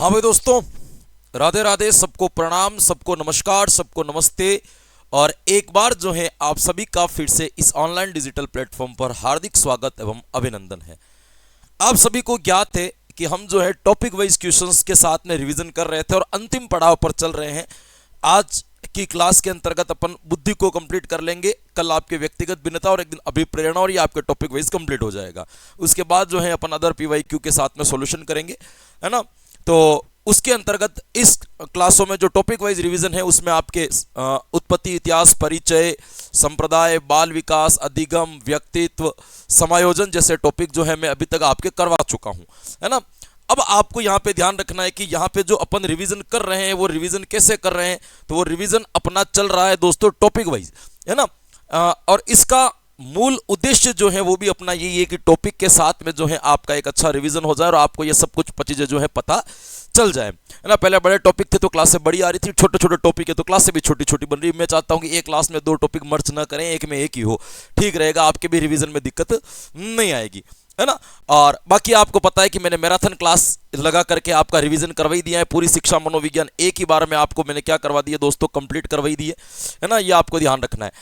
हाँ भाई दोस्तों, राधे राधे, सबको प्रणाम, सबको नमस्कार, सबको नमस्ते। और एक बार जो है आप सभी का फिर से इस ऑनलाइन डिजिटल प्लेटफॉर्म पर हार्दिक स्वागत एवं अभिनंदन है। आप सभी को ज्ञात है कि हम जो है टॉपिक वाइज क्वेश्चंस के साथ में रिवीजन कर रहे थे और अंतिम पड़ाव पर चल रहे हैं। आज की क्लास के अंतर्गत अपन बुद्धि को कंप्लीट कर लेंगे, कल आपके व्यक्तिगत भिन्नता और एक दिन अभिप्रेरणा, और ये आपके टॉपिक वाइज कंप्लीट हो जाएगा। उसके बाद जो है अपन अदर पीवाईक्यू के साथ में सॉल्यूशन करेंगे, है ना। तो उसके अंतर्गत इस क्लासों में जो टॉपिक वाइज रिवीजन है उसमें आपके उत्पत्ति, इतिहास, परिचय, संप्रदाय, बाल विकास, अधिगम, व्यक्तित्व, समायोजन जैसे टॉपिक जो है मैं अभी तक आपके करवा चुका हूं, है ना। अब आपको यहाँ पे ध्यान रखना है कि यहाँ पे जो अपन रिवीजन कर रहे हैं वो रिवीजन कैसे कर रहे हैं। तो वो रिवीजन अपना चल रहा है दोस्तों टॉपिक वाइज, है ना। और इसका मूल उद्देश्य जो है वो भी अपना यही है कि टॉपिक के साथ में जो है आपका एक अच्छा रिवीजन हो जाए और आपको ये सब कुछ चीजें जो है पता चल जाए, है ना। पहले बड़े टॉपिक थे तो क्लास से बड़ी आ रही थी, छोटे छोटे टॉपिक है तो क्लास से भी छोटी छोटी बन रही है। मैं चाहता हूं कि एक क्लास में दो टॉपिक मर्ज ना करें, एक में एक ही हो, ठीक रहेगा, आपके भी रिवीजन में दिक्कत नहीं आएगी, है ना। और बाकी आपको पता है कि मैंने मैराथन क्लास लगा करके आपका रिवीजन करवाई दिया है। पूरी शिक्षा मनोविज्ञान एक ही बार में आपको मैंने क्या करवा दिया दोस्तों, कंप्लीट करवाई दी है ना। ये आपको ध्यान रखना है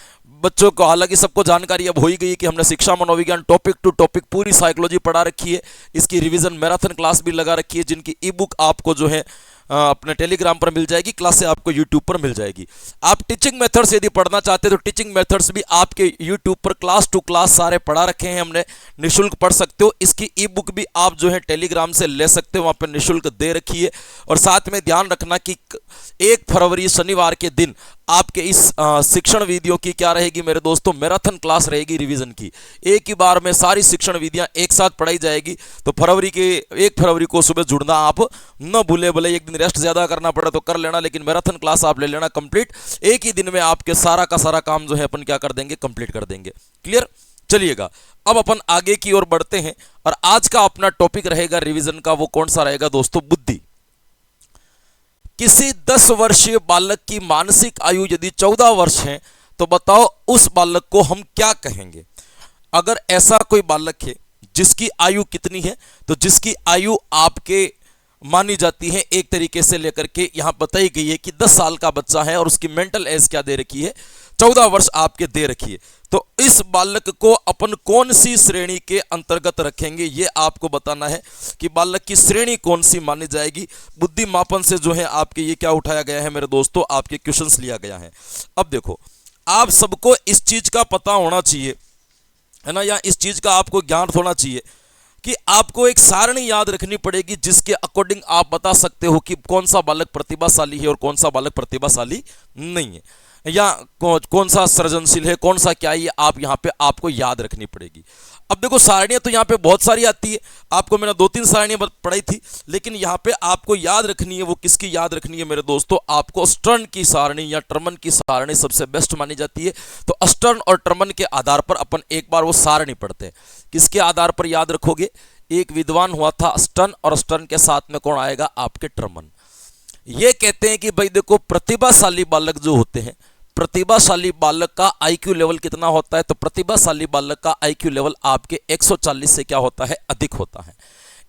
बच्चों को। हालांकि सबको जानकारी अब हो ही गई कि हमने शिक्षा मनोविज्ञान टॉपिक टू टॉपिक पूरी साइकोलॉजी पढ़ा रखी है। इसकी रिवीजन मैराथन क्लास भी लगा रखी है, जिनकी ई बुक आपको जो है अपने टेलीग्राम पर मिल जाएगी, क्लासें आपको यूट्यूब पर मिल जाएगी। आप टीचिंग मेथड्स यदि पढ़ना चाहते हैं तो टीचिंग मेथड्स भी आपके यूट्यूब पर क्लास टू क्लास सारे पढ़ा रखे हैं हमने, निःशुल्क पढ़ सकते हो। इसकी ई बुक भी आप जो है टेलीग्राम से ले सकते हो, वहां पर निःशुल्क दे रखी है। और साथ में ध्यान रखना कि 1 फरवरी शनिवार के दिन आपके इस शिक्षण विधियों की क्या रहेगी मेरे दोस्तों, मैराथन क्लास रहेगी रिवीजन की। एक ही बार में सारी शिक्षण विधियां एक साथ पढ़ाई जाएगी। तो 1 फरवरी को सुबह जुड़ना आप न भूले। भले एक दिन रेस्ट ज्यादा करना पड़े तो कर लेना, लेकिन मैराथन क्लास आप ले लेना कंप्लीट। एक ही दिन में आपके सारा का सारा काम जो है अपन क्या कर देंगे, कंप्लीट कर देंगे। क्लियर, चलिएगा अब अपन आगे की ओर बढ़ते हैं। और आज का अपना टॉपिक रहेगा रिवीजन का, वो कौन सा रहेगा दोस्तों, बुद्धि। किसी 10 वर्षीय बालक की मानसिक आयु यदि 14 वर्ष है तो बताओ उस बालक को हम क्या कहेंगे। अगर ऐसा कोई बालक है जिसकी आयु कितनी है, तो जिसकी आयु आपके मानी जाती है एक तरीके से लेकर के यहां बताई गई है कि 10 साल का बच्चा है और उसकी मेंटल एज क्या दे रखी है, 14 वर्ष आपके दे रखी है। तो इस बालक को अपन कौन सी श्रेणी के अंतर्गत रखेंगे, ये आपको बताना है कि बालक की श्रेणी कौन सी मानी जाएगी। बुद्धि मापन से जो है आपके ये क्या उठाया गया है मेरे दोस्तों, आपके क्वेश्चंस लिया गया है। अब देखो, आप सबको इस चीज का पता होना चाहिए, है ना, या इस चीज का आपको ज्ञान होना चाहिए कि आपको एक सारणी याद रखनी पड़ेगी जिसके अकॉर्डिंग आप बता सकते हो कि कौन सा बालक प्रतिभाशाली है और कौन सा बालक प्रतिभाशाली नहीं है, या कौन सा सृजनशील है, कौन सा क्या है, ये आप यहाँ पे आपको याद रखनी पड़ेगी। अब देखो, सारणियां तो यहाँ पे बहुत सारी आती है, आपको मैंने 2-3 सारणियां पढ़ाई थी, लेकिन यहाँ पे आपको याद रखनी है। वो किसकी याद रखनी है मेरे दोस्तों, आपको स्टर्न की सारणी या टर्मन की सारणी सबसे बेस्ट मानी जाती है। तो स्टर्न और टर्मन के आधार पर अपन एक बार वो सारणी पढ़ते हैं। किसके आधार पर याद रखोगे, एक विद्वान हुआ था स्टर्न, और स्टर्न के साथ में कौन आएगा, आपके टर्मन। ये कहते हैं कि भाई देखो, प्रतिभाशाली बालक जो होते हैं, प्रतिभाशाली बालक का आईक्यू लेवल कितना होता है, तो प्रतिभाशाली बालक का आईक्यू लेवल आपके 140 से क्या होता है, अधिक होता है।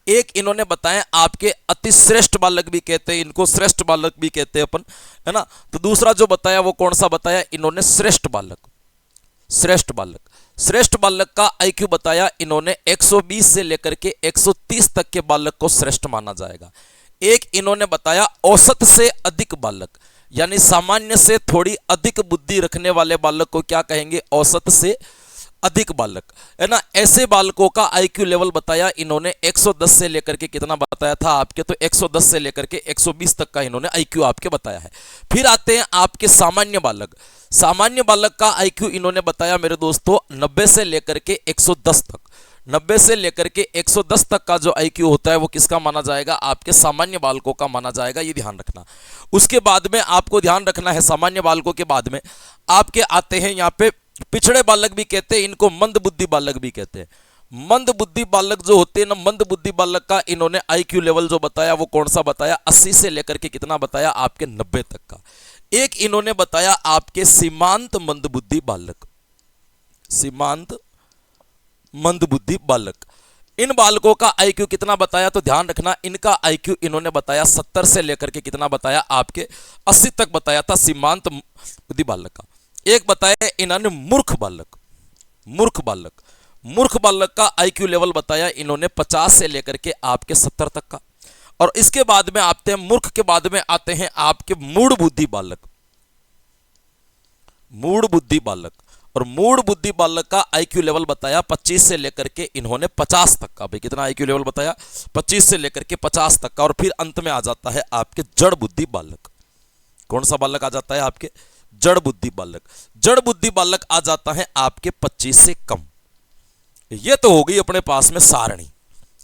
एक इन्होंने बताया आपके अति श्रेष्ठ बालक भी कहते हैं, इनको श्रेष्ठ बालक भी कहते हैं अपन, है ना। तो दूसरा जो बताया वो कौन सा बताया इन्होंने, श्रेष्ठ बालक। श्रेष्ठ बालक, श्रेष्ठ बालक का आईक्यू बताया इन्होंने 120 से लेकर के 130 तक के बालक को श्रेष्ठ माना जाएगा। एक इन्होंने बताया औसत से अधिक बालक, यानी सामान्य से थोड़ी अधिक बुद्धि रखने वाले बालक को क्या कहेंगे, औसत से अधिक बालक, है ना। ऐसे बालकों का आईक्यू लेवल बताया इन्होंने 110 से लेकर के कितना बताया था आपके, तो 110 से लेकर के 120 तक का इन्होंने आईक्यू आपके बताया है। फिर आते हैं आपके सामान्य बालक। सामान्य बालक का आईक्यू इन्होंने बताया मेरे दोस्तों 90 से लेकर के 110 तक। 90 से लेकर के 110 तक का जो आईक्यू होता है वो किसका माना जाएगा, आपके सामान्य बालकों का माना जाएगा, ये ध्यान रखना। उसके बाद में आपको ध्यान रखना है, सामान्य बालकों के बाद में आपके आते हैं यहाँ पे पिछड़े बालक भी कहते हैं, इनको मंद बुद्धि बालक भी कहते हैं। मंद बुद्धि बालक जो होते हैं ना, मंद बुद्धि बालक का इन्होंने आईक्यू लेवल जो बताया वो कौन सा बताया, 80 से लेकर के कितना बताया, आपके 90 तक का। एक इन्होंने बताया आपके सीमांत मंद बुद्धि बालक, सीमांत मंद बुद्धि बालक। इन बालकों का आईक्यू कितना बताया, तो ध्यान रखना इनका आईक्यू इन्होंने बताया 70 से लेकर के कितना बताया, आपके 80 तक बताया था सीमांत बुद्धि बालक का। एक बताया इन्होंने मूर्ख बालक, मूर्ख बालक, मूर्ख बालक का आईक्यू लेवल बताया इन्होंने 50 से लेकर के आपके 70 तक का। और इसके बाद में आते हैं मूर्ख के बाद में आते हैं आपके मूढ़ बुद्धि बालक, मूढ़ बुद्धि बालक। और मूढ़ बुद्धि बालक का आईक्यू लेवल बताया 25 से लेकर के इन्होंने 50 तक का। भाई कितना आईक्यू लेवल बताया, 25 से लेकर के 50 तक का। और फिर अंत में आ जाता है आपके जड़ बुद्धि बालक। कौन सा बालक आ जाता है, आपके जड़ बुद्धि बालक। जड़ बुद्धि बालक आ जाता है आपके 25 से कम। ये तो हो गई अपने पास में सारणी।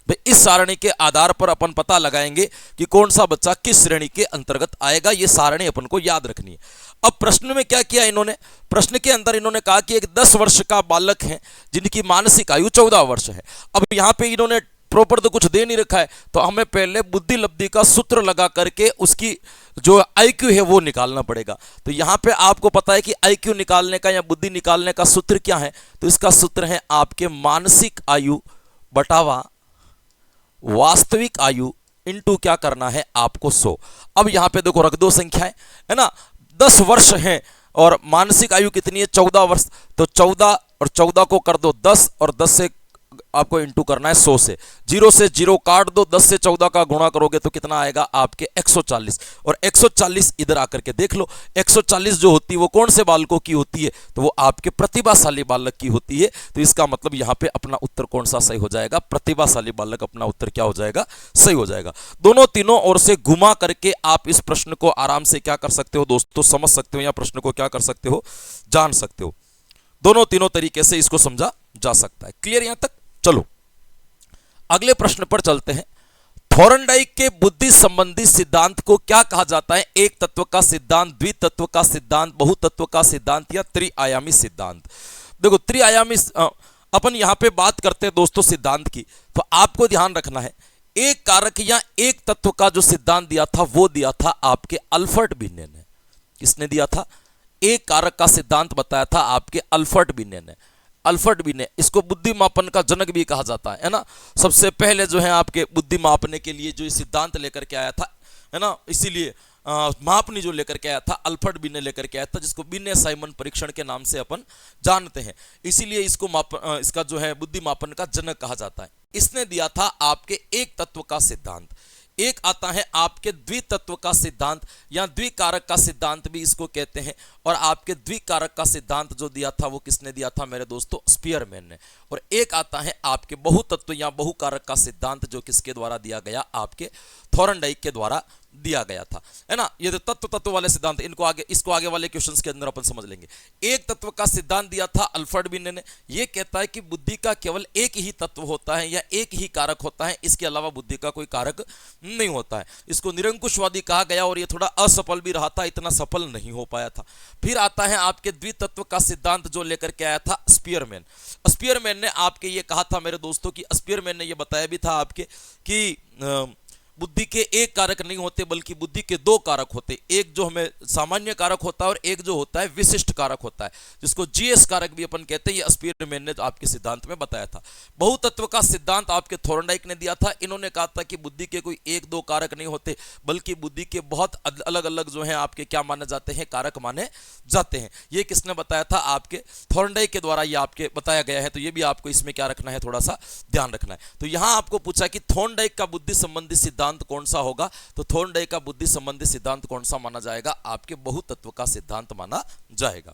भाई इस सारणी के आधार पर अपन पता लगाएंगे कि कौन सा बच्चा किस श्रेणी के अंतर्गत आएगा। ये सारणी अपन को याद रखनी है। अब प्रश्न में क्या किया इन्होंने, प्रश्न के अंदर इन्होंने कहा कि एक 10 वर्ष का बालक है जिनकी मानसिक आयु 14 वर्ष है। अब यहां पे इन्होंने प्रॉपर तो कुछ दे नहीं रखा है, तो हमें पहले बुद्धि लब्धि का सूत्र लगा करके उसकी जो आईक्यू है वो निकालना पड़ेगा। तो यहां पे आपको पता है कि आईक्यू निकालने का या बुद्धि निकालने का सूत्र क्या है, तो इसका सूत्र है आपके मानसिक आयु बटावा वास्तविक आयु इनटू क्या करना है आपको 100। अब यहां पे देखो रख दो संख्याएं, है ना। 10 वर्ष है और मानसिक आयु कितनी है, 14 वर्ष। तो 14 और 14 को कर दो 10 और 10 से आपको इंटू करना है 100 से। 0 से 0 काट दो, 10 से 14 का गुणा करोगे तो कितना आएगा आपके 140। और 140 इधर आकर के देख लो, 140 जो होती है वो कौन से बालकों की होती है, तो वो आपके प्रतिभाशाली बालक की होती है। तो इसका मतलब यहां पे अपना उत्तर कौन सा सही हो जाएगा, प्रतिभाशाली बालक अपना उत्तर क्या हो जाएगा, सही हो जाएगा। दोनों तीनों ओर से घुमा करके आप इस प्रश्न को आराम से क्या कर सकते हो दोस्तों, समझ सकते हो, या प्रश्न को क्या कर सकते हो, जान सकते हो। दोनों तीनों तरीके से इसको समझा जा सकता है। क्लियर यहां तक? चलो अगले प्रश्न पर चलते हैं। थॉर्नडाइक के बुद्धि संबंधी सिद्धांत को क्या कहा जाता है? एक तत्व का सिद्धांत, द्वितत्व का सिद्धांत, बहुतत्व का सिद्धांत या त्रिआयामी सिद्धांत। देखो त्रिआयामी अपन यहां पे बात करते हैं दोस्तों सिद्धांत की, तो आपको ध्यान रखना है एक कारक या एक तत्व का जो सिद्धांत दिया था वो दिया था आपके अल्फ्रेड बिन्ने ने। किसने दिया था? एक कारक का सिद्धांत बताया था आपके अल्फ्रेड बिन्ने ने। अल्फ्रेड बिन्ने, इसको बुद्धि मापन का जनक भी कहा जाता है ना। सबसे पहले जो है आपके बुद्धि मापने के लिए जो ये सिद्धांत लेकर के आया था, है ना, इसीलिए मापनी जो लेकर के आया था अल्फ्रेड बिन्ने लेकर के आया था, जिसको बिन्ने साइमन परीक्षण के नाम से अपन जानते हैं। इसीलिए इसको इसका जो है बुद्धि मापन का जनक कहा जाता है। इसने दिया था आपके एक तत्व का सिद्धांत। एक आता है आपके द्वितत्व का सिद्धांत या द्विकारक का सिद्धांत भी इसको कहते हैं। और आपके द्विकारक का सिद्धांत जो दिया था वो किसने दिया था मेरे दोस्तों? स्पीयरमैन ने। और एक आता है आपके बहुतत्व या बहुकारक का सिद्धांत, जो किसके द्वारा दिया गया? आपके थॉर्नडाइक के द्वारा दिया गया था, है ना। ये तत्व वाले सिद्धांत, इसको आगे वाले क्वेश्चंस के अंदर अपन समझ लेंगे। एक तत्व का सिद्धांत दिया था अल्फ्रेड बिन्ने ने। ये कहता है कि बुद्धि का केवल एक ही तत्व होता है या एक ही कारक होता है, इसके अलावा बुद्धि का कोई कारक नहीं होता है। इसको निरंकुशवादी कहा गया और ये थोड़ा असफल भी रहा था, इतना सफल नहीं हो पाया था। फिर आता है आपके द्वितत्व का सिद्धांत जो लेकर के आया था स्पीयरमैन। स्पीयरमैन ने आपके ये कहा था मेरे दोस्तों कि स्पीयरमैन ने ये बताया भी था आपके कि बुद्धि के एक कारक नहीं होते बल्कि बुद्धि के दो कारक होते। एक जो हमें सामान्य कारक होता है और एक जो होता है विशिष्ट कारक होता है, जिसको जीएस कारक भी अपन कहते हैं। ये स्पीयरमैन ने आपके सिद्धांत में बताया था। बहुतत्व का सिद्धांत आपके थॉर्नडाइक ने दिया था। इन्होंने कहा था कि बुद्धि के कोई एक दो कारक नहीं होते बल्कि बुद्धि के बहुत अलग अलग जो है आपके क्या माने जाते हैं? कारक माने जाते हैं। ये किसने बताया था? आपके थॉर्नडाइक के द्वारा ये आपके बताया गया है। तो ये भी आपको इसमें क्या रखना है, थोड़ा सा ध्यान रखना है। तो यहां आपको पूछा कि थॉर्नडाइक का बुद्धि संबंधी सिद्धांत कौन सा होगा, तो थॉर्नडाइक का बुद्धि संबंधी सिद्धांत कौन सा माना जाएगा? आपके बहुतत्व का सिद्धांत माना जाएगा।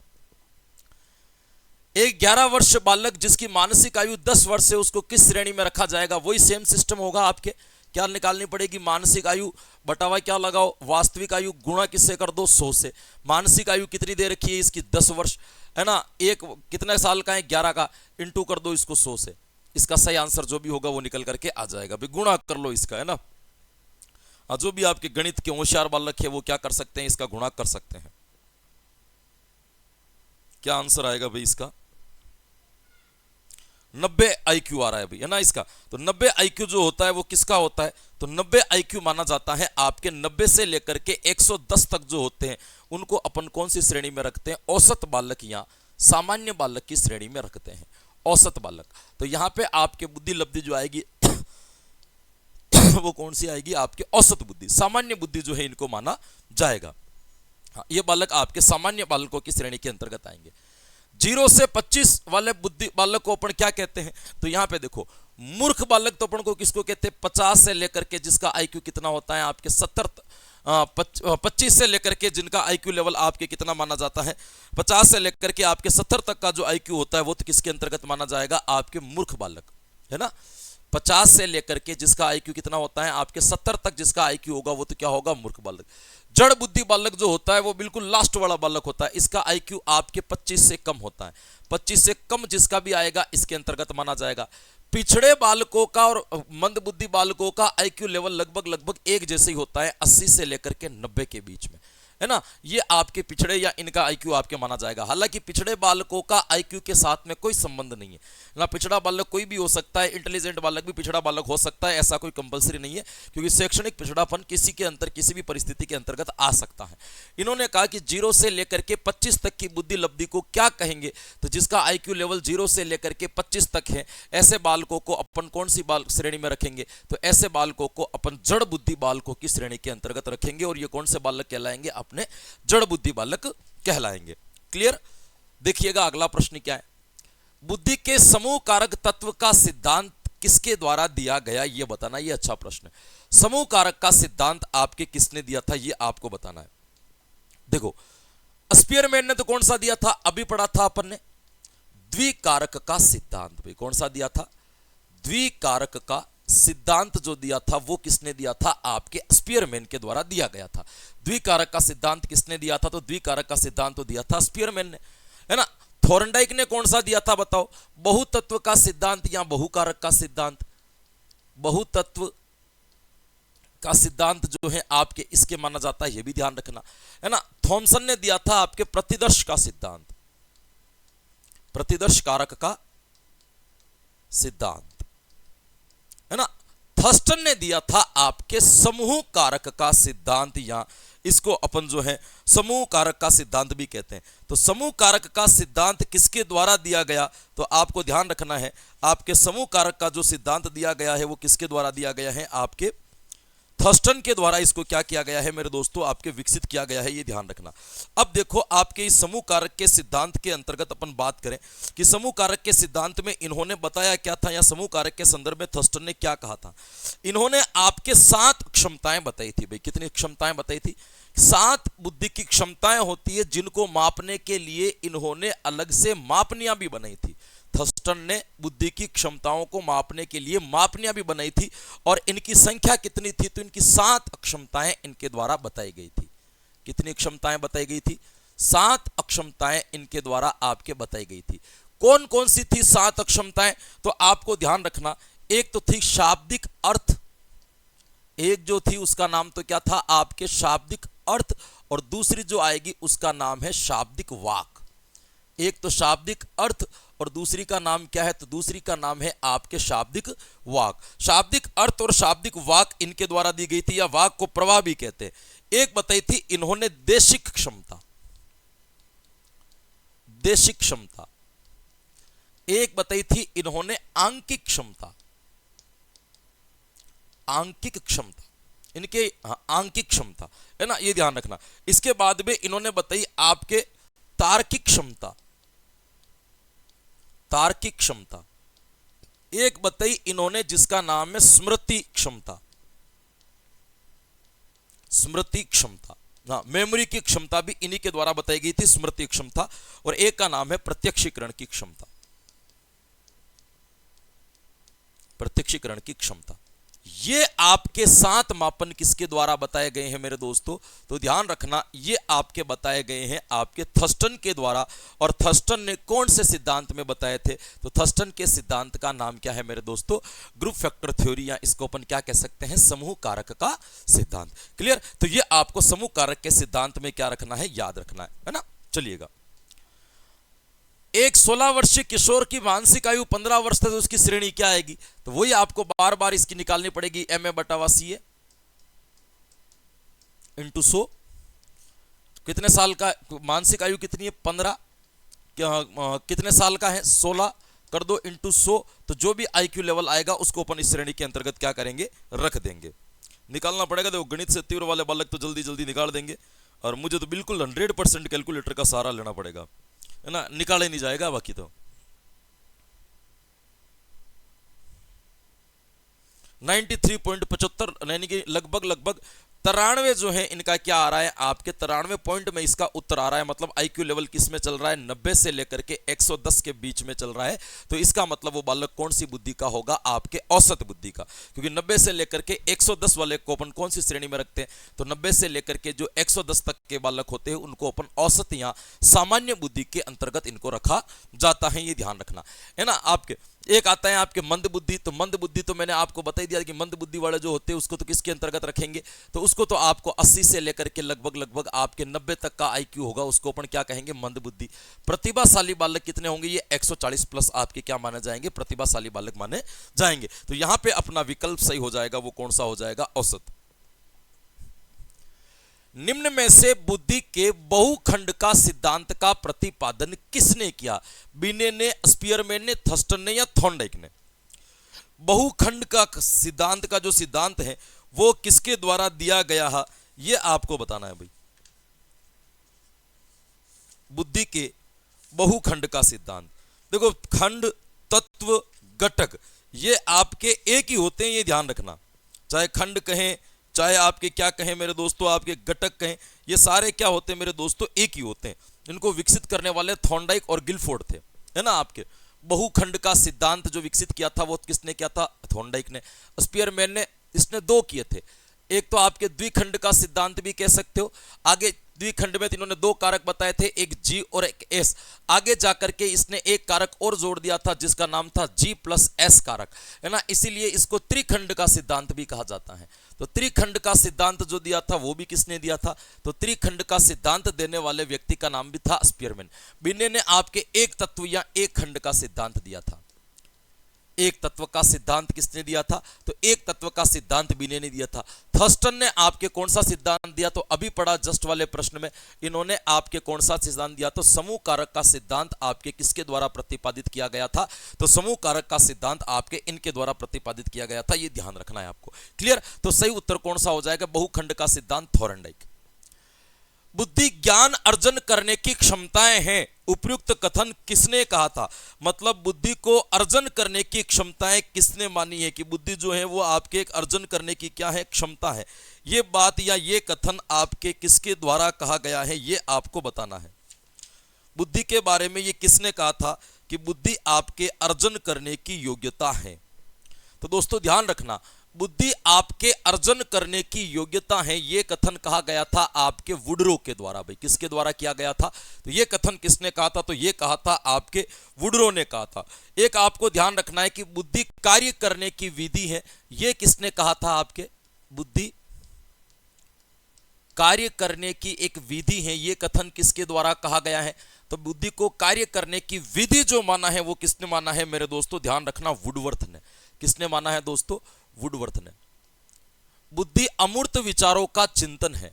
एक 11 वर्ष बालक जिसकी मानसिक आयु 10 वर्ष है, उसको किस श्रेणी में रखा जाएगा? वही सेम सिस्टम होगा। आपके क्या निकालनी पड़ेगी? मानसिक आयु बटावा क्या लगाओ? वास्तविक आयु गुणा किससे कर दो? 100 से। मानसिक आयु कितनी दे रखी है इसकी? 10 वर्ष, है ना। एक कितने साल का है? 11 का, इंटू कर दो इसको 100 से। इसका सही आंसर जो भी होगा वो निकल करके आ जाएगा। भाई गुणा कर लो इसका, है ना। जो भी आपके गणित के होशियार बालक है वो क्या कर सकते हैं? इसका गुणा कर सकते हैं। क्या आंसर आएगा भाई इसका? 90 आईक्यू आ रहा है भाई, है ना इसका। तो 90 आईक्यू जो होता है वो किसका होता है? तो 90 आईक्यू माना जाता है आपके 90 से लेकर के 110 तक जो होते हैं उनको अपन कौन सी श्रेणी में रखते हैं? औसत बालक या सामान्य बालक की श्रेणी में रखते हैं। औसत बालक। तो यहाँ पे आपके बुद्धि लब्धि जो आएगी वो कौन सी आएगी? आपके औसत बुद्धि, सामान्य बुद्धि जो है इनको माना जाएगा। हाँ, ये बालक आपके सामान्य बालकों की श्रेणी के अंतर्गत आएंगे। 0 से 25 वाले बुद्धि बालक को अपन क्या कहते हैं? तो यहाँ पे देखो, मूर्ख बालक तो अपन को किसको कहते हैं? 50 से लेकर के जिसका आईक्यू कितना होता है आपके 25 से लेकर के जिनका आईक्यू लेवल आपके कितना माना जाता है? 50 से लेकर के आपके 70 तक का जो आईक्यू होता है वो तो किसके अंतर्गत माना जाएगा? आपके मूर्ख बालक, है ना। 50 से लेकर के जिसका आईक्यू कितना होता है? आपके 70 तक जिसका आईक्यू होगा वो तो क्या होगा? मूर्ख बालक। जड़ बुद्धि बालक जो होता है वो बिल्कुल लास्ट वाला बालक होता है, इसका आईक्यू आपके 25 से कम होता है। 25 से कम जिसका भी आएगा इसके अंतर्गत माना जाएगा। पिछड़े बालकों का और मंद बुद्धि बालकों का आईक्यू लेवल लगभग एक जैसे ही होता है, 80 से लेकर के 90 के बीच में, है ना। ये आपके पिछड़े या इनका आईक्यू आपके माना जाएगा। हालांकि पिछड़े बालकों का आईक्यू के साथ में कोई संबंध नहीं है ना, पिछड़ा बालक कोई भी हो सकता है, इंटेलिजेंट बालक भी पिछड़ा बालक हो सकता है, ऐसा कोई कंपलसरी नहीं है, क्योंकि शैक्षणिक पिछड़ापन किसी भी परिस्थिति के अंतर्गत आ सकता है। इन्होंने कहा कि 0 से लेकर के 25 तक की बुद्धि लब्धि को क्या कहेंगे? तो जिसका आईक्यू लेवल 0 से लेकर के 25 तक है, ऐसे बालकों को अपन कौन सी श्रेणी में रखेंगे? तो ऐसे बालकों को अपन जड़ बुद्धि बालकों की श्रेणी के अंतर्गत रखेंगे, और ये कौन से बालक कहलाएंगे? अपने जड़ बुद्धि बालक कहलाएंगे। क्लियर? देखिएगा अगला प्रश्न क्या है। बुद्धि के समूह कारक तत्व का सिद्धांत किसके द्वारा दिया गया, ये बताना। ये अच्छा प्रश्न है। समूह कारक का सिद्धांत आपके किसने दिया था, ये आपको बताना है। देखो, स्पीयरमैन ने तो कौन सा दिया था? अभी पढ़ा था अपन ने, द्विकारक का सिद्धांत। भाई कौन सा दिया था? द्विकारक का सिद्धांत जो दिया था वो किसने दिया था? आपके स्पीयरमैन के द्वारा दिया गया था। द्विकारक का सिद्धांत किसने दिया था? तो द्विकारक का सिद्धांत तो दिया था स्पीयरमैन ने, है ना। थॉर्नडाइक ने कौन सा दिया था बताओ? बहुतत्व का सिद्धांत या बहुकारक का सिद्धांत? बहुतत्व का सिद्धांत जो है आपके इसके माना जाता है, ये भी ध्यान रखना, है ना। थॉमसन ने दिया था आपके प्रतिदर्श का सिद्धांत, प्रतिदर्श कारक का सिद्धांत, है ना। थर्स्टन ने दिया था आपके समूह कारक का सिद्धांत, या इसको अपन जो है समूह कारक का सिद्धांत भी कहते हैं। तो समूह कारक का सिद्धांत किसके द्वारा दिया गया? तो आपको ध्यान रखना है, आपके समूह कारक का जो सिद्धांत दिया गया है वो किसके द्वारा दिया गया है? आपके थर्स्टन के द्वारा इसको क्या किया गया है मेरे दोस्तों? आपके विकसित किया गया है, ये ध्यान रखना। अब देखो, आपके इस समूह कारक के सिद्धांत के अंतर्गत अपन बात करें कि समूह कारक के सिद्धांत में इन्होंने बताया क्या था, या समूह कारक के संदर्भ में थर्स्टन ने क्या कहा था? इन्होंने आपके 7 क्षमताएं बताई थी। भाई कितनी क्षमताएं बताई थी? 7 बुद्धि की क्षमताएं होती है, जिनको मापने के लिए इन्होंने अलग से मापनियां भी बनाई थी। थर्स्टन ने बुद्धि की क्षमताओं को मापने के लिए मापनियां भी बनाई थी, और इनकी संख्या कितनी थी? तो इनकी 7 अक्षमताएं इनके द्वारा बताई गई थी। कितनी क्षमताएं बताई गई थी? 7 अक्षमताएं इनके द्वारा आपके बताई गई थी। कौन कौन सी थी 7 अक्षमताएं? तो आपको ध्यान रखना, एक तो थी शाब्दिक अर्थ, एक जो थी उसका नाम तो क्या था? आपके शाब्दिक अर्थ, और दूसरी जो आएगी उसका नाम है शाब्दिक वाक। एक तो शाब्दिक अर्थ और दूसरी का नाम क्या है? तो दूसरी का नाम है आपके शाब्दिक वाक। शाब्दिक अर्थ और शाब्दिक वाक इनके द्वारा दी गई थी, या वाक को प्रवाह भी कहते हैं। एक बताई थी इन्होंने देशिक क्षमता, देशिक क्षमता। एक बताई थी इन्होंने आंकिक क्षमता, आंकिक क्षमता, इनके आंकिक क्षमता, है ना, ये ध्यान रखना। इसके बाद में इन्होंने बताई आपके तार्किक क्षमता, तार्किक क्षमता। एक बताई इन्होंने जिसका नाम है स्मृति क्षमता, स्मृति क्षमता, हाँ, मेमोरी की क्षमता भी इन्हीं के द्वारा बताई गई थी, स्मृति क्षमता। और एक का नाम है प्रत्यक्षीकरण की क्षमता, प्रत्यक्षीकरण की क्षमता। ये आपके 7 मापन किसके द्वारा बताए गए हैं मेरे दोस्तों? तो ध्यान रखना, ये आपके बताए गए हैं आपके थर्स्टन के द्वारा। और थर्स्टन ने कौन से सिद्धांत में बताए थे? तो थर्स्टन के सिद्धांत का नाम क्या है मेरे दोस्तों? ग्रुप फैक्टर थ्योरी, या इसको अपन क्या कह सकते हैं? समूह कारक का सिद्धांत। क्लियर? तो ये आपको समूह कारक के सिद्धांत में क्या रखना है? याद रखना है ना। चलिएगा, एक 16 वर्षीय किशोर की मानसिक आयु 15 वर्ष तक, तो उसकी श्रेणी क्या आएगी? तो वही आपको बार बार इसकी निकालनी पड़ेगी, MA/CA इंटू 100। कितने साल का मानसिक आयु कितनी है? 15। कितने साल का है? 16 कर दो इंटू 100, तो जो भी आईक्यू लेवल आएगा उसको अपन इस श्रेणी के अंतर्गत क्या करेंगे, रख देंगे। निकालना पड़ेगा, देखो गणित से तीव्र वाले बालक तो जल्दी जल्दी निकाल देंगे, और मुझे तो बिल्कुल 100% कैलकुलेटर का सहारा लेना पड़ेगा, है ना, निकाले नहीं जाएगा बाकी तो। 93.75 यानी कि लगभग 93 जो है इनका क्या आ रहा है आपके 93 पॉइंट में इसका उत्तर आ रहा है। मतलब आईक्यू लेवल किस में चल रहा है, 90 से लेकर के 110 के बीच में चल रहा है। तो इसका मतलब वो बालक कौन सी बुद्धि का होगा, आपके औसत बुद्धि का, क्योंकि 90 से लेकर के 110 वाले को अपन कौन सी श्रेणी में रखते हैं, तो 90 से लेकर के जो 110 तक के बालक होते हैं उनको अपन औसत या सामान्य बुद्धि के अंतर्गत इनको रखा जाता है, ये ध्यान रखना है ना। आपके एक आता है आपके मंद बुद्धि, तो मंद बुद्धि तो मैंने आपको बता ही दिया कि मंद बुद्धि वाले जो होते हैं उसको तो किसके अंतर्गत रखेंगे, तो उसको तो आपको 80 से लेकर के लगभग आपके 90 तक का आईक्यू होगा, उसको अपन क्या कहेंगे, मंद बुद्धि। प्रतिभाशाली बालक कितने होंगे, ये 140 प्लस आपके क्या माने जाएंगे, प्रतिभाशाली बालक माने जाएंगे। तो यहां पे अपना विकल्प सही हो जाएगा, वो कौन सा हो जाएगा, औसत। निम्न में से बुद्धि के बहुखंड का सिद्धांत का प्रतिपादन किसने किया, बिने ने, स्पीयरमैन ने, थर्स्टन ने या थॉर्नडाइक ने। बहुखंड का सिद्धांत का जो सिद्धांत है वो किसके द्वारा दिया गया है, ये आपको बताना है भाई। बुद्धि के बहुखंड का सिद्धांत, देखो खंड, तत्व, घटक ये आपके एक ही होते हैं, ये ध्यान रखना। चाहे खंड कहें, चाहे आपके क्या कहें मेरे दोस्तों, आपके घटक कहें, ये सारे क्या होते हैं मेरे दोस्तों, एक ही होते हैं। इनको विकसित करने वाले थॉर्नडाइक और गिलफोर्ड थे, है ना। आपके बहुखंड का सिद्धांत जो विकसित किया था वो किसने किया था, थॉर्नडाइक ने। स्पीयरमैन ने, इसने दो किए थे, एक तो आपके द्विखंड का सिद्धांत भी कह सकते हो। आगे द्विखंड में इन्होंने दो कारक बताए थे, एक जी और एक एस। आगे जाकर के इसने एक कारक और जोड़ दिया था जिसका नाम था जी प्लस एस कारक, है ना। इसीलिए इसको त्रिखंड का सिद्धांत भी कहा जाता है। तो त्रिखंड का सिद्धांत जो दिया था वो भी किसने दिया था, तो त्रिखंड का सिद्धांत देने वाले व्यक्ति का नाम भी था स्पीयरमैन। बिने ने आपके एक तत्व या एक खंड का सिद्धांत दिया था। एक तत्व का सिद्धांत किसने दिया था, तो एक तत्व का सिद्धांत बिने ने दिया था। थर्स्टन ने आपके कौन सा सिद्धांत दिया, तो अभी पढ़ा जस्ट वाले प्रश्न में, इन्होंने आपके कौन सा सिद्धांत दिया, तो समूह कारक का सिद्धांत आपके किसके द्वारा प्रतिपादित किया गया था, तो समूह कारक का सिद्धांत आपके इनके द्वारा प्रतिपादित किया गया था, ये ध्यान रखना है आपको। क्लियर, तो सही उत्तर कौन सा हो जाएगा, बहुखंड का सिद्धांत, थॉर्नडाइक। बुद्धि ज्ञान अर्जन करने की क्षमताएं हैं, उपयुक्त कथन किसने कहा था। मतलब बुद्धि को अर्जन करने की क्षमताएं किसने मानी है, कि बुद्धि जो है वो आपके एक अर्जन करने की क्या है, क्षमता है। ये बात या ये कथन आपके किसके द्वारा कहा गया है, ये आपको बताना है। बुद्धि के बारे में ये किसने कहा था कि बुद्धि आपके अर्जन करने की योग्यता है। तो दोस्तों ध्यान रखना, बुद्धि आपके अर्जन करने की योग्यता है, यह कथन कहा गया था आपके वुडरो के द्वारा। भाई किसके द्वारा किया गया था, तो यह कथन किसने कहा था, तो यह कहा था आपके वुडरो ने कहा था। एक आपको ध्यान रखना है कि बुद्धि कार्य करने की विधि है, यह किसने कहा था, आपके बुद्धि कार्य करने की एक विधि है, यह कथन किसके द्वारा कहा गया है, तो बुद्धि को कार्य करने की विधि जो माना है वो किसने माना है मेरे दोस्तों, ध्यान रखना, वुडवर्थ ने। किसने माना है दोस्तों, वुडवर्थ ने। बुद्धि अमूर्त विचारों का चिंतन है।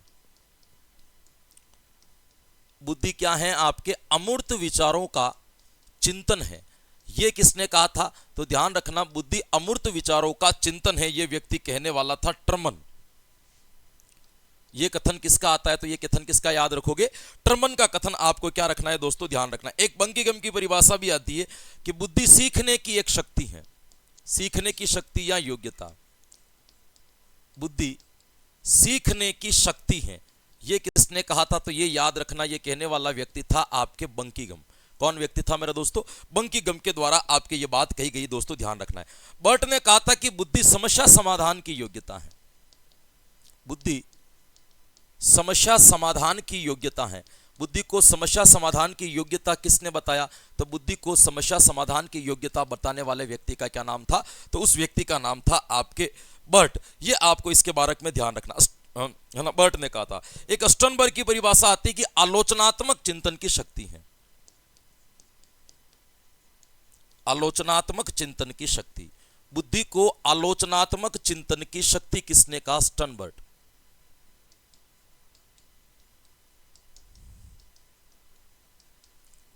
बुद्धि क्या है, आपके अमूर्त विचारों का चिंतन है, यह किसने कहा था, तो ध्यान रखना, बुद्धि अमूर्त विचारों का चिंतन है, यह व्यक्ति कहने वाला था टर्मन। यह कथन किसका आता है, तो यह कथन किसका याद रखोगे, टर्मन का कथन आपको क्या रखना है दोस्तों, ध्यान रखना। एक बंकीगम की परिभाषा भी आती है कि बुद्धि सीखने की एक शक्ति है, सीखने की शक्ति या योग्यता। बुद्धि सीखने की शक्ति है, यह किसने कहा था, तो यह याद रखना, यह कहने वाला व्यक्ति था आपके बंकीगम। कौन व्यक्ति था मेरे दोस्तों, बंकीगम के द्वारा आपके यह बात कही गई दोस्तों, ध्यान रखना है। बर्ट ने कहा था कि बुद्धि समस्या समाधान की योग्यता है। बुद्धि समस्या समाधान की योग्यता है। बुद्धि को समस्या समाधान की योग्यता किसने बताया, तो बुद्धि को समस्या समाधान की योग्यता बताने वाले व्यक्ति का क्या नाम था, तो उस व्यक्ति का नाम था आपके बर्ट। ये आपको इसके बारे में ध्यान रखना है ना, बर्ट ने कहा था। एक स्टर्नबर्ग की परिभाषा आती है कि आलोचनात्मक चिंतन की शक्ति है। आलोचनात्मक चिंतन की शक्ति, बुद्धि को आलोचनात्मक चिंतन की शक्ति किसने कहा, स्टर्नबर्ग।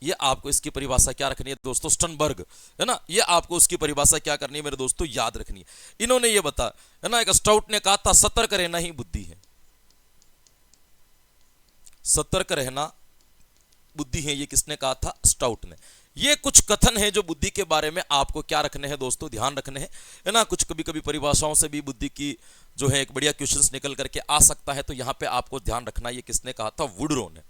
ये आपको इसकी परिभाषा क्या रखनी है दोस्तों, स्टर्नबर्ग, है ना, ये आपको उसकी परिभाषा क्या करनी है मेरे दोस्तों, याद रखनी है। इन्होंने ये बताया, है ना, एक स्टाउट ने कहा था सतर्क रहना ही बुद्धि है, सतर्क रहना बुद्धि है, ये किसने कहा था, स्टाउट ने। ये कुछ कथन है जो बुद्धि के बारे में आपको क्या रखने हैं दोस्तों, ध्यान रखने हैं, है ना। कुछ कभी कभी परिभाषाओं से भी बुद्धि की जो है एक बढ़िया क्वेश्चंस निकल करके आ सकता है, तो यहां पे आपको ध्यान रखना, ये किसने कहा था, वुडरो ने।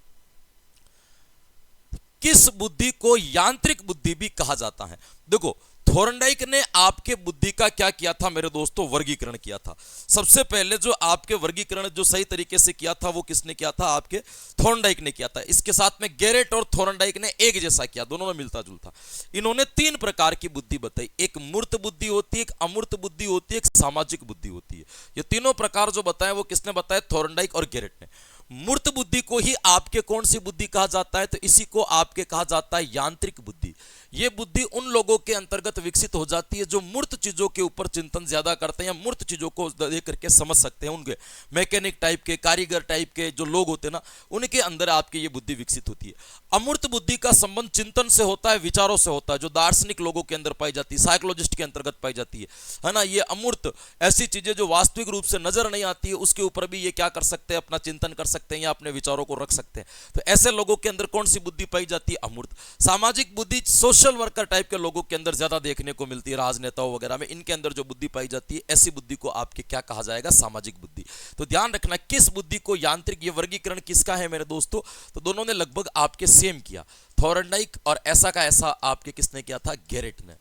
किस बुद्धि को यांत्रिक बुद्धि भी कहा जाता है? देखो, थॉर्नडाइक ने आपके बुद्धि का क्या किया था मेरे दोस्तों, वर्गीकरण किया था। सबसे पहले जो आपके वर्गीकरण जो सही तरीके से किया था वो किसने किया था, आपके थॉर्नडाइक ने किया था। इसके साथ में गैरेट और थॉर्नडाइक ने एक जैसा किया, दोनों में मिलता जुलता। इन्होंने 3 प्रकार की बुद्धि बताई, एक मूर्त बुद्धि होती है, एक अमूर्त बुद्धि होती है, एक सामाजिक बुद्धि होती है। ये तीनों प्रकार जो बताए वो किसने बताया, थॉर्नडाइक और गैरेट ने। मूर्त बुद्धि को ही आपके कौन सी बुद्धि कहा जाता है, तो इसी को आपके कहा जाता है यांत्रिक बुद्धि। ये बुद्धि उन लोगों के अंतर्गत विकसित हो जाती है जो मूर्त चीजों के ऊपर चिंतन ज्यादा करते हैं, या मूर्त चीजों को देख करके समझ सकते हैं। उनके मैकेनिक टाइप के, कारीगर टाइप के जो लोग होते हैं ना, उनके अंदर आपकी ये बुद्धि विकसित होती है। अमूर्त बुद्धि का संबंध चिंतन से होता है, विचारों से होता है, जो दार्शनिक लोगों के अंदर पाई जाती है, साइकोलॉजिस्ट के अंतर्गत पाई जाती है ना। ये अमूर्त ऐसी चीजें जो वास्तविक रूप से नजर नहीं आती है, उसके ऊपर भी ये क्या कर सकते हैं, अपना चिंतन कर सकते हैं या अपने विचारों को रख सकते हैं। तो ऐसे लोगों के अंदर कौन सी बुद्धि पाई जाती है, अमूर्त। सामाजिक बुद्धि सोशल वर्कर टाइप के लोगों के अंदर ज्यादा देखने को मिलती है, राजनेताओं वगैरह में, इनके अंदर जो बुद्धि पाई जाती है, ऐसी बुद्धि को आपके क्या कहा जाएगा, सामाजिक बुद्धि। तो ध्यान रखना, किस बुद्धि को यांत्रिक, ये वर्गीकरण किसका है मेरे दोस्तों, तो दोनों ने लगभग आपके सेम किया, थॉर्नडाइक और ऐसा का ऐसा आपके किसने किया था, गैरेट ने,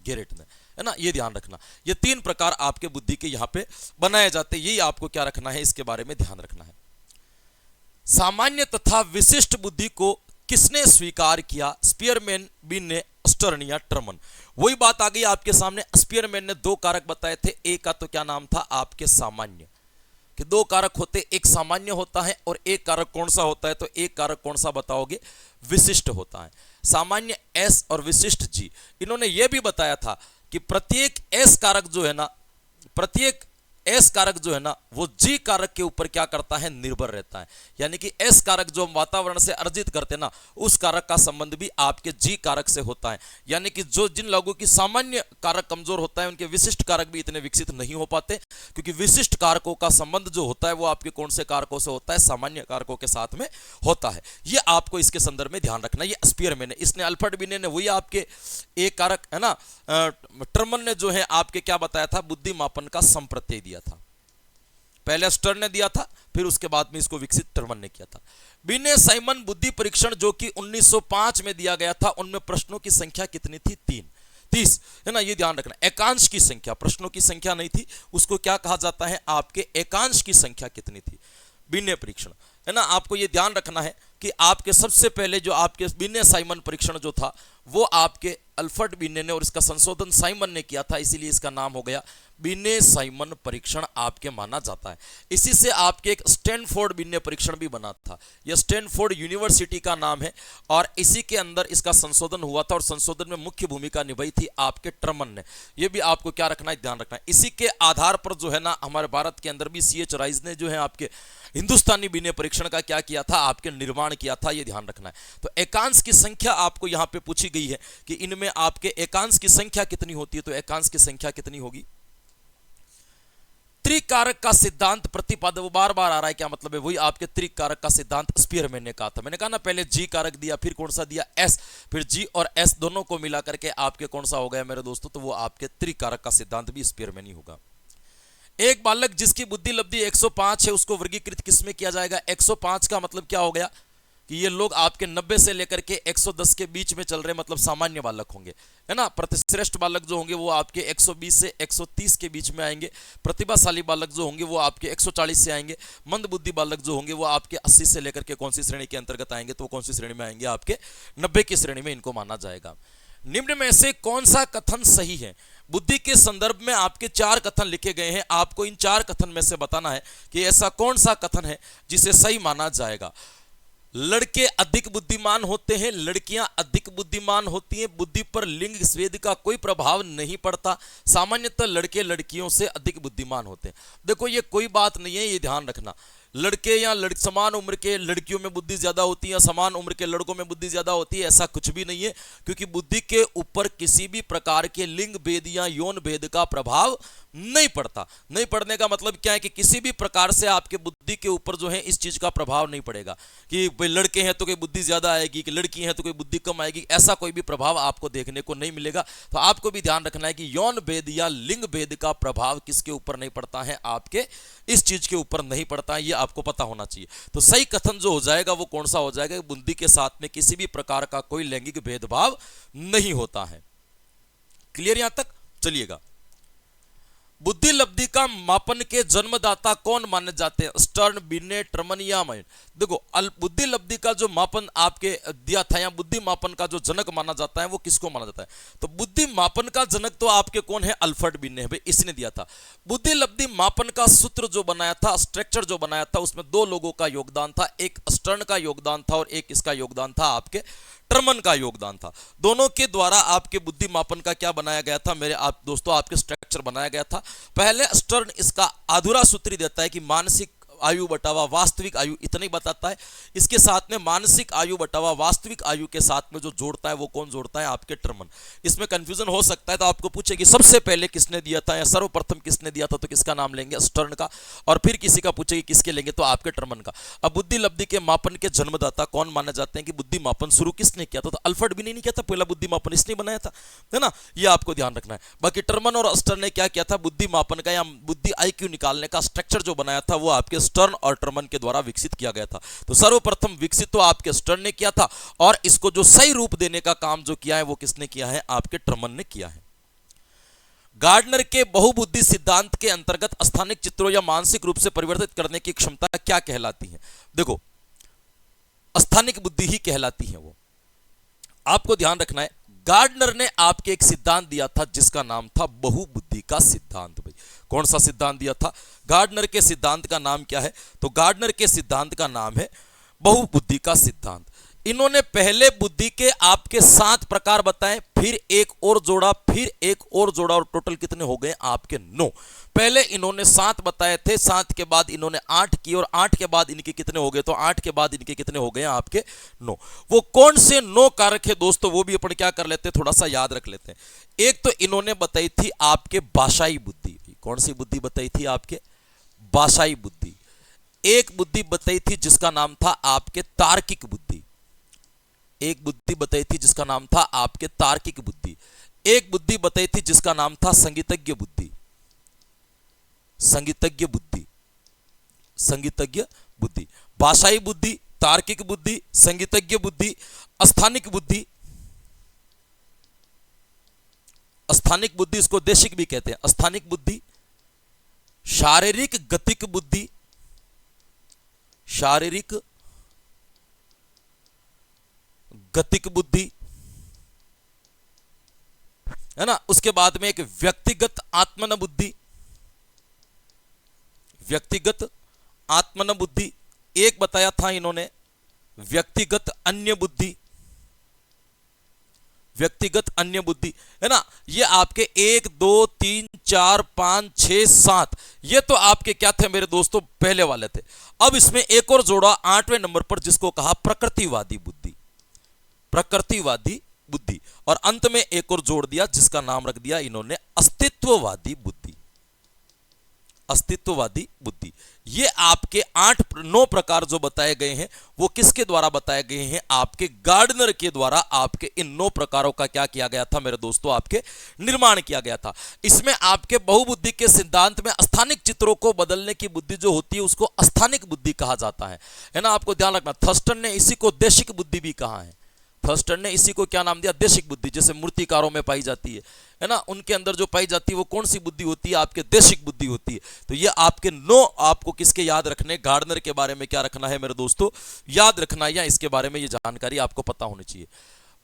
गैरेट ने, है ना। ये ध्यान रखना, ये 3 प्रकार आपके बुद्धि के यहां पे बनाए जाते हैं, यही आपको क्या रखना है, इसके बारे में ध्यान रखना है। सामान्य तथा विशिष्ट बुद्धि को किसने स्वीकार किया, स्पीयरमैन, बिन ने, स्टर्न या टर्मन। वही बात आ गई आपके सामने। स्पीयरमैन ने 2 कारक बताए थे, एक का तो क्या नाम था आपके सामान्य, कि 2 कारक होते, एक सामान्य होता है और एक कारक कौन सा होता है, तो एक कारक कौन सा बताओगे, विशिष्ट होता है। सामान्य S और विशिष्ट G। इन्होंने यह भी बताया था कि प्रत्येक S कारक जो है ना, प्रत्येक S कारक जो है ना, वो G कारक के ऊपर क्या करता है, निर्भर रहता है। यानी कि S कारक जो हम वातावरण से अर्जित करते हैं ना, उस कारक का संबंध भी आपके G कारक से होता है। यानी कि जो जिन लोगों की सामान्य कारक कमजोर होता है, उनके विशिष्ट कारक भी इतने विकसित नहीं हो पाते, क्योंकि विशिष्ट कारकों का संबंध जो होता है वो आपके कौन से कारकों से होता है, सामान्य कारकों के साथ में होता है। ये आपको इसके संदर्भ में ध्यान रखना। ये स्पीयरमैन ने, इसने अल्फ्रेड बिने ने वही आपके एक कारक, है ना। टर्मन ने जो है आपके क्या बताया था, बुद्धि मापन का संप्रत्यय दिया था। पहले स्टर्न ने दिया था, फिर उसके बाद में इसको विकसित टर्मन ने किया था। बिने साइमन बुद्धि परीक्षण जो कि 1905 में दिया गया था, उनमें प्रश्नों की संख्या कितनी थी, 30, है ना। ये ध्यान रखना, एकांश की संख्या, प्रश्नों की संख्या नहीं थी, उसको क्या कहा जाता है, आपके एकांश की संख्या कितनी थी, बिने परीक्षण, है ना। आपको ये ध्यान रखना है कि आपके सबसे पहले जो आपके बिने साइमन परीक्षण जो था, वो आपके अल्फ्रेड बिने ने, और इसका संशोधन साइमन ने किया था, इसीलिए इसका नाम हो गया बिने साइमन परीक्षण आपके माना जाता है। इसी से आपके एक स्टैनफोर्ड बिने परीक्षण भी बना था, यह स्टैनफोर्ड यूनिवर्सिटी का नाम है, और इसी के अंदर इसका संशोधन हुआ था, और संशोधन में मुख्य भूमिका निभाई थी आपके टर्मन ने। यह भी आपको क्या रखना है, ध्यान रखना है। इसी के आधार पर जो है ना, हमारे भारत के अंदर भी CH राइज ने जो है आपके हिंदुस्तानी बिने परीक्षण का क्या किया था, आपके निर्माण किया था, यह ध्यान रखना है। तो एकांश की संख्या आपको यहां पे पूछी गई है कि इनमें आपके एकांश की संख्या कितनी होती है, तो एकांश की संख्या कितनी होगी। त्रिकारक का सिद्धांत प्रतिपादक, वो बार बार आ रहा है, क्या मतलब है, वही आपके त्रिकारक का सिद्धांत स्पीयरमैन ने कहा था। मैंने कहा ना, पहले G कारक दिया, फिर कौन सा दिया, S, फिर G और S दोनों को मिला करके आपके कौन सा हो गया मेरे दोस्तों, तो वो आपके त्रिकारक का सिद्धांत भी स्पीयरमैन ही होगा। एक बालक जिसकी बुद्धि लब्धि 105 है, उसको वर्गीकृत किसमें किया जाएगा, 105 का मतलब क्या हो गया कि ये लोग आपके 90 से लेकर के 110 के बीच में चल रहे, मतलब सामान्य बालक होंगे, है ना। प्रतिश्रेष्ठ बालक जो होंगे वो आपके 120 से 130 के बीच में आएंगे। प्रतिभाशाली बालक जो होंगे वो आपके 140 से आएंगे। मंद बुद्धि बालक जो होंगे वो आपके 80 से लेकर के कौन सी श्रेणी के अंतर्गत आएंगे, तो कौन सी श्रेणी में आएंगे, आपके 90 की श्रेणी में इनको माना जाएगा। निम्न में से कौन सा कथन सही है। बुद्धि के संदर्भ में आपके 4 कथन लिखे गए हैं, आपको इन 4 कथन में से बताना है कि ऐसा कौन सा कथन है जिसे सही माना जाएगा। लड़के अधिक बुद्धिमान होते हैं, लड़कियां अधिक बुद्धिमान होती हैं, बुद्धि पर लिंग भेद का कोई प्रभाव नहीं पड़ता, सामान्यतः लड़के लड़कियों से अधिक बुद्धिमान होते हैं। देखो ये कोई बात नहीं है, ये ध्यान रखना, लड़के या समान उम्र के लड़कियों में बुद्धि ज्यादा होती है या समान उम्र के लड़कों में बुद्धि ज्यादा होती है, ऐसा कुछ भी नहीं है। क्योंकि बुद्धि के ऊपर किसी भी प्रकार के लिंग भेद या यौन भेद का प्रभाव नहीं पड़ता। नहीं पड़ने का मतलब क्या है कि किसी भी प्रकार से आपके बुद्धि के ऊपर जो है इस चीज का प्रभाव नहीं पड़ेगा कि भाई लड़के हैं तो कोई बुद्धि ज्यादा आएगी, कि लड़की हैं तो कोई बुद्धि कम आएगी, ऐसा कोई भी प्रभाव आपको देखने को नहीं मिलेगा। तो आपको भी ध्यान रखना है कि यौन भेद या लिंग भेद का प्रभाव किसके ऊपर नहीं पड़ता है, आपके इस चीज के ऊपर नहीं पड़ता है, ये आपको पता होना चाहिए। तो सही कथन जो हो जाएगा वो कौन सा हो जाएगा, बुद्धि के साथ में किसी भी प्रकार का कोई लैंगिक भेदभाव नहीं होता है। क्लियर यहां तक? चलिएगा, बुद्धि लब्धि का मापन के जन्मदाता कौन माने जाते हैं, स्टर्न, बिनेट, टर्मन या माइन। देखो, बुद्धि लब्धि का जो मापन आपके दिया था या बुद्धि मापन का जो जनक माना जाता है वो किसको माना जाता है, तो बुद्धि मापन का जनक तो आपके कौन है, अल्फ्रेड बिने, भाई इसने दिया था। बुद्धि लब्धि मापन का सूत्र जो बनाया था, स्ट्रक्चर जो बनाया था, उसमें दो लोगों का योगदान था, एक स्टर्न का योगदान था और एक इसका योगदान था आपके टर्मन का योगदान था। दोनों के द्वारा आपके बुद्धि मापन का क्या बनाया गया था मेरे आप दोस्तों, आपके स्ट्रक्चर बनाया गया था। पहले स्टर्न इसका अधूरा सूत्र देता है कि मानसिक आयु बटावा वास्तविक आयु, इतना ही बताता है। इसके साथ में मानसिक आयु बटावा वास्तविक आयु के साथ में जो जोड़ता है वो कौन जोड़ता है, आपके टर्मन। इसमें कंफ्यूजन हो सकता है तो आपको पूछे कि सबसे पहले किसने दिया था या सर्वप्रथम किसने दिया था, तो किसका नाम लेंगे, स्टर्न का। और फिर किसी का पूछे कि किसके लेंगे, तो आपके टर्मन का। अब बुद्धि लब्धि के मापन के जन्मदाता कौन माने जाते हैं कि बुद्धि मापन शुरू किसने किया था, तो अल्फ्रेड बिने नहीं किया था, पहला बुद्धि मापन इसने बनाया था, है ना, ये आपको ध्यान रखना है। बाकी टर्मन और स्टर्न ने क्या किया था, बुद्धि मापन का या बुद्धि आईक्यू निकालने का स्ट्रक्चर जो बनाया था वो आपके स्टर्न और टर्मन के द्वारा विकसित किया गया था। तो सर्वप्रथम विकसित तो आपके स्टर्न ने किया था और इसको जो सही रूप देने का काम जो किया है वो किसने किया है, आपके टर्मन ने किया है। गार्डनर के बहुबुद्धि सिद्धांत के अंतर्गत स्थानिक चित्रों या मानसिक रूप से परिवर्तित करने की क्षमता क्या कहलाती है, देखो स्थानिक बुद्धि ही कहलाती है वो। आपको ध्यान रखना है, गार्डनर ने आपके एक सिद्धांत दिया था जिसका नाम था बहुबुद्धि का सिद्धांत। भाई कौन सा सिद्धांत दिया था, गार्डनर के सिद्धांत का नाम क्या है, तो गार्डनर के सिद्धांत का नाम है बहुबुद्धि का सिद्धांत। इन्होंने पहले बुद्धि के आपके 7 प्रकार बताए, फिर एक और जोड़ा, फिर एक और जोड़ा, और टोटल कितने हो गए आपके 9। पहले इन्होंने 7 बताए थे, 7 के बाद इन्होंने 8 किए और 8 के बाद इनके कितने हो गए, तो 8 के बाद इनके कितने हो गए आपके 9। वो कौन से 9 कारक है दोस्तों, वो भी अपन क्या कर लेते हैं, थोड़ा सा याद रख लेते हैं। एक तो इन्होंने बताई थी आपके भाषाई बुद्धि, कौन सी बुद्धि बताई थी, आपके भाषाई बुद्धि। एक बुद्धि बताई थी जिसका नाम था आपके तार्किक बुद्धि, एक बुद्धि बताई थी जिसका नाम था आपके तार्किक बुद्धि। एक बुद्धि बताई थी जिसका नाम था संगीतज्ञ बुद्धि, संगीतज्ञ बुद्धि, संगीतज्ञ बुद्धि। भाषाई बुद्धि, तार्किक बुद्धि, संगीतज्ञ बुद्धि, स्थानिक बुद्धि। स्थानिक बुद्धि इसको देशिक भी कहते हैं, स्थानिक बुद्धि, शारीरिक गतिक बुद्धि, शारीरिक गतिक बुद्धि, है ना। उसके बाद में एक व्यक्तिगत आत्मन बुद्धि, व्यक्तिगत आत्मन बुद्धि। एक बताया था इन्होंने व्यक्तिगत अन्य बुद्धि, व्यक्तिगत अन्य बुद्धि, है ना। ये आपके 1 2 3 4 5 6 7, ये तो आपके क्या थे मेरे दोस्तों, पहले वाले थे। अब इसमें एक और जोड़ा 8वें नंबर पर जिसको कहा प्रकृतिवादी बुद्धि, प्रकृतिवादी बुद्धि। और अंत में एक और जोड़ दिया जिसका नाम रख दिया इन्होंने अस्तित्ववादी बुद्धि, अस्तित्ववादी बुद्धि। ये आपके 9 प्रकार जो बताए गए हैं वो किसके द्वारा बताए गए हैं, आपके गार्डनर के द्वारा आपके इन 9 प्रकारों का क्या किया गया था मेरे दोस्तों, आपके निर्माण किया गया था। इसमें आपके बहुबुद्धि के सिद्धांत में स्थानिक चित्रों को बदलने की बुद्धि जो होती है उसको स्थानिक बुद्धि कहा जाता है ना। आपको ध्यान रखना, थर्स्टन ने इसी को देशिक बुद्धि भी कहा है, थर्स्टन ने इसी को क्या नाम दिया, देशिक बुद्धि। जैसे मूर्तिकारों में पाई जाती है ना, उनके अंदर जो पाई जाती है वो कौन सी बुद्धि होती है, आपके देशिक बुद्धि होती है। तो ये आपके 9 आपको किसके याद रखने, गार्डनर के बारे में क्या रखना है मेरे दोस्तों, याद रखना है, या इसके बारे में ये जानकारी आपको पता होनी चाहिए।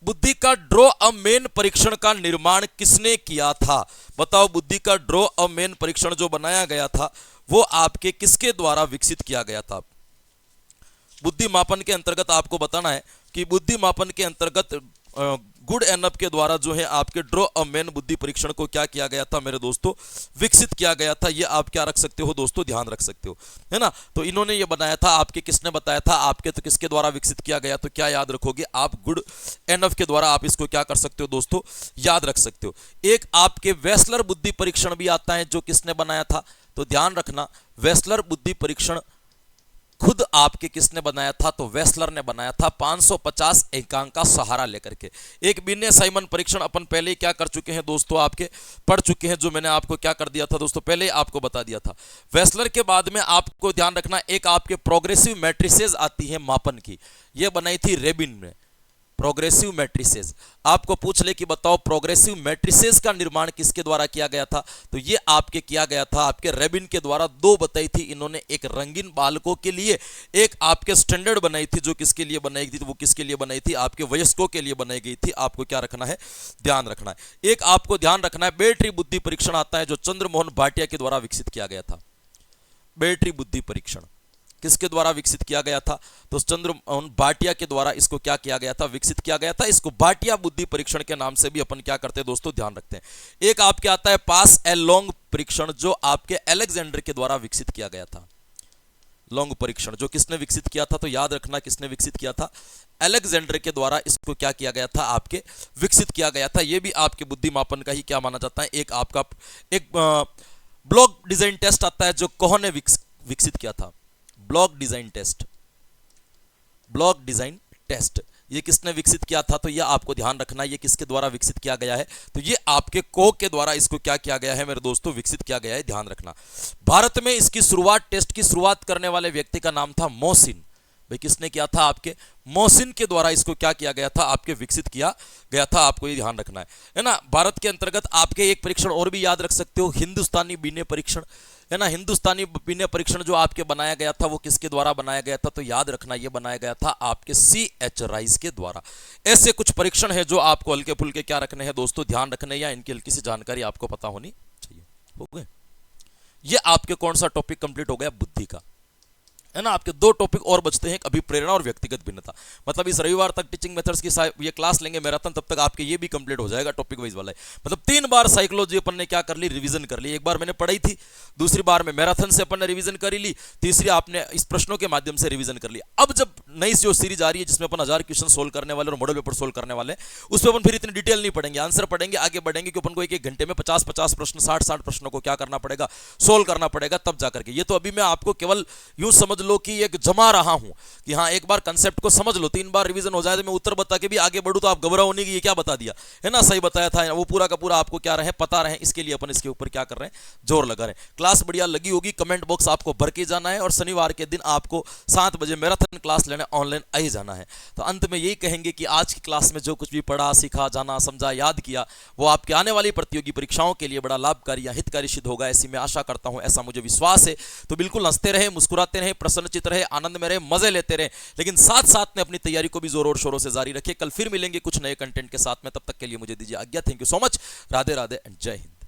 बुद्धि का ड्रॉ अ मेन परीक्षण का निर्माण किसने किया था, बताओ। बुद्धि का ड्रॉ अ मेन परीक्षण जो बनाया गया था वो आपके किसके द्वारा विकसित किया गया था। बुद्धि मापन के अंतर्गत आपको बताना है कि बुद्धि मापन के अंतर्गत गुड एनफ के द्वारा जो है आपके ड्रॉ अ मैन बुद्धि परीक्षण को क्या किया गया था मेरे दोस्तों, विकसित किया गया था। ये आप क्या रख सकते हो दोस्तों, ध्यान रख सकते हो, है ना। तो इन्होंने ये बनाया था, आपके किसने बताया था, आपके तो किसके द्वारा विकसित किया गया, तो क्या याद रखोगे आप, गुड एनफ के द्वारा आप इसको क्या कर सकते हो दोस्तों, याद रख सकते हो। एक आपके वेस्लर बुद्धि परीक्षण भी आता है, जो किसने बनाया था, तो ध्यान रखना वेस्लर बुद्धि परीक्षण खुद आपके किसने बनाया था, तो वेस्लर ने बनाया था 550 अंकांक का सहारा लेकर के। एक बिने साइमन परीक्षण अपन पहले ही क्या कर चुके हैं दोस्तों, आपके पढ़ चुके हैं, जो मैंने आपको क्या कर दिया था दोस्तों, पहले ही आपको बता दिया था। वेस्लर के बाद में आपको ध्यान रखना, एक आपके प्रोग्रेसिव मैट्रिसेस आती है मापन की, ये बनाई थी रेबिन ने, प्रोग्रेसिव मैट्रिसेस। आपको पूछ ले कि बताओ प्रोग्रेसिव मैट्रिसेस का निर्माण किसके द्वारा किया गया था, तो ये आपके किया गया था आपके रेबिन के द्वारा। दो बताई थी इन्होंने, एक रंगीन बालकों के लिए, एक आपके स्टैंडर्ड बनाई थी, जो किसके लिए बनाई गई थी, वो किसके लिए बनाई थी, आपके वयस्कों के लिए बनाई गई थी। आपको क्या रखना है, ध्यान रखना है। एक आपको ध्यान रखना है बैटरी बुद्धि परीक्षण आता है, जो चंद्रमोहन भाटिया के द्वारा विकसित किया गया था। बैटरी बुद्धि परीक्षण किसके द्वारा विकसित किया गया था, तो चंद्रमोहन भाटिया के द्वारा इसको क्या किया गया था, विकसित किया गया था। इसको भाटिया बुद्धि परीक्षण के नाम से भी अपन क्या करते हैं दोस्तों, ध्यान रखते हैं। एक आपके आता है पास ए लॉन्ग परीक्षण, जो आपके अलेक्जेंडर के द्वारा विकसित किया गया था। लॉन्ग परीक्षण जो किसने विकसित किया था, तो याद रखना किसने विकसित किया था, अलेक्जेंडर के द्वारा इसको क्या किया गया था, आपके विकसित किया गया था। यह भी आपके बुद्धि मापन का ही क्या माना जाता है। एक आपका एक ब्लॉक डिजाइन टेस्ट आता है, जो कोह ने विकसित किया था, block design test. Block design test ये किसने विकसित किया था, तो यह आपको ध्यान रखना, ये किसके द्वारा विकसित किया गया है, तो ये आपके कोह के द्वारा इसको क्या किया गया है मेरे दोस्तों, विकसित किया गया है, ध्यान रखना। भारत में इसकी शुरुआत, टेस्ट की शुरुआत करने वाले व्यक्ति का नाम था मोहसिन। भाई किसने किया था, आपके मोहसिन के द्वारा इसको क्या किया गया था, आपके विकसित किया गया था। आपको ये ध्यान रखना है ना। भारत के अंतर्गत आपके एक परीक्षण और भी याद रख सकते हो, हिंदुस्तानी बीने परीक्षण, है ना। हिंदुस्तानी बीने परीक्षण जो आपके बनाया गया था, वो किसके द्वारा बनाया गया था, तो याद रखना ये बनाया गया था आपके C.H. राइस के द्वारा। ऐसे कुछ परीक्षण है जो आपको हल्के फुल्के क्या रखने हैं दोस्तों, ध्यान रखने, या इनकी हल्की सी जानकारी आपको पता होनी चाहिए। हो गए, ये आपके कौन सा टॉपिक कंप्लीट हो गया, बुद्धि का, है ना। आपके दो टॉपिक और बचते हैं, अभी प्रेरणा और व्यक्तिगत भिन्नता। मतलब इस रविवार तक टीचिंग मेथड्स की ये क्लास लेंगे मैराथन, तब तक आपके ये भी कंप्लीट हो जाएगा, टॉपिक वाइज वाला है। मतलब 3 बार साइकोलॉजी अपन ने क्या कर ली, रिवीजन कर ली। एक बार मैंने पढ़ाई थी, दूसरी बार में मैराथन से अपन ने रिवीजन कर ली, तीसरी आपने इस प्रश्नों के माध्यम से रिवीजन कर ली। अब जब नई जो सीरीज आ रही है, जिसमें अपन 1000 क्वेश्चन सोल्व करने वाले और मॉडल पेपर सोल्व करने वाले, उस पर अपन फिर इतनी डिटेल नहीं पढ़ेंगे, आंसर पढ़ेंगे, आगे बढ़ेंगे, कि अपन को एक घंटे में 50-50 प्रश्न, 60-60 प्रश्नों को क्या करना पड़ेगा, सोल्व करना पड़ेगा, तब जाकर के। ये तो अभी मैं आपको केवल यूं समझ लो कि एक जमा रहा हूं कि हाँ एक बार कंसेप्ट को समझ लो, 3 बार रिवीजन हो जाए तो मैं उत्तर बता के भी आगे बढ़ूं, तो आप घबराओ नहीं कि ये क्या बता दिया, है ना, सही बताया था, वो पूरा का पूरा आपको क्या रहे, पता रहे। इसके लिए अपन इसके ऊपर क्या कर रहे हैं, जोर लगा रहे हैं। क्लास बढ़िया लगी होगी, कमेंट बॉक्स आपको भर के जाना है, और शनिवार के दिन आपको 7 बजे मैराथन क्लास लेने ऑनलाइन आ ही जाना है। तो अंत में यही कहेंगे कि आज की क्लास में जो कुछ भी पढ़ा, सीखा, जाना, समझा, याद किया, वो आपके आने वाली प्रतियोगी परीक्षाओं के लिए बड़ा लाभकारी या हितकारी सिद्ध होगा, ऐसी मैं आशा करता हूं, ऐसा मुझे विश्वास है। तो बिल्कुल हंसते रहे, मुस्कुराते रहे, प्रसन्नचित रहे, आनंद में रहे, मजे लेते रहे, लेकिन साथ साथ में अपनी तैयारी को भी जोर और शोरों से जारी रखें। कल फिर मिलेंगे कुछ नए कंटेंट के साथ में, तब तक के लिए मुझे दीजिए आज्ञा। Thank you so much, Radhe Radhe and जय हिंद।